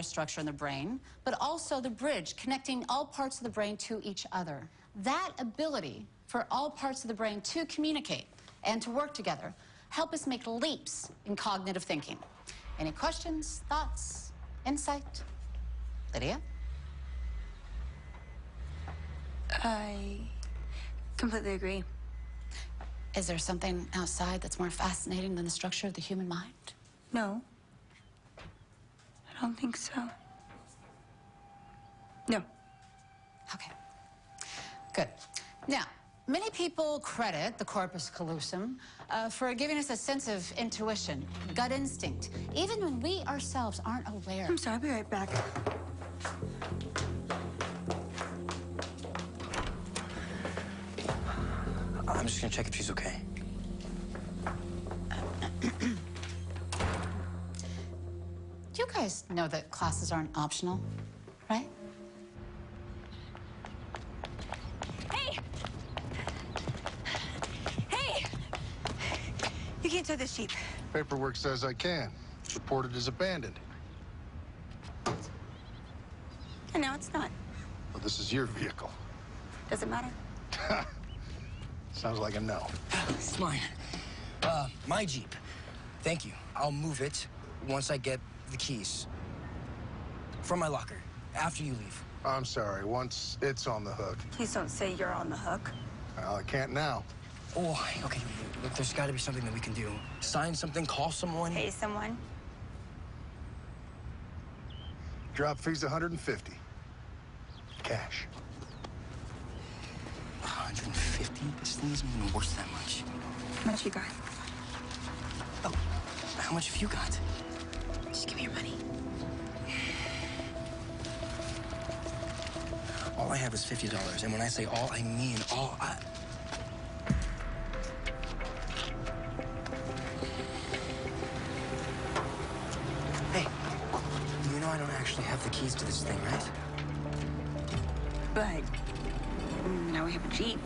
matter structure in the brain, but also the bridge connecting all parts of the brain to each other. That ability for all parts of the brain to communicate and to work together help us make leaps in cognitive thinking. Any questions, thoughts, insight? Lydia? I completely agree. Is there something outside that's more fascinating than the structure of the human mind? No. I don't think so. No. Okay. Good. Now, many people credit the corpus callosum for giving us a sense of intuition, gut instinct, even when we ourselves aren't aware. I'm sorry, I'll be right back. I'm just gonna check if she's okay. You guys know that classes aren't optional, right? Hey! Hey! You can't tow this Jeep. Paperwork says I can. It's reported as abandoned. And now it's not. Well, this is your vehicle. Does it matter? Sounds like a no. It's mine. My Jeep. Thank you. I'll move it once I get the keys. From my locker, after you leave. I'm sorry, once it's on the hook. Please don't say you're on the hook. Well, I can't now. Oh, okay, look, there's gotta be something that we can do. Sign something, call someone. Pay someone. Drop fee's 150. Cash. 150? This thing isn't even worth that much. How much you got? Oh, how much have you got? Just give me your money. All I have is $50, and when I say all, I mean all. Hey, you know I don't actually have the keys to this thing, right? But now we have a Jeep.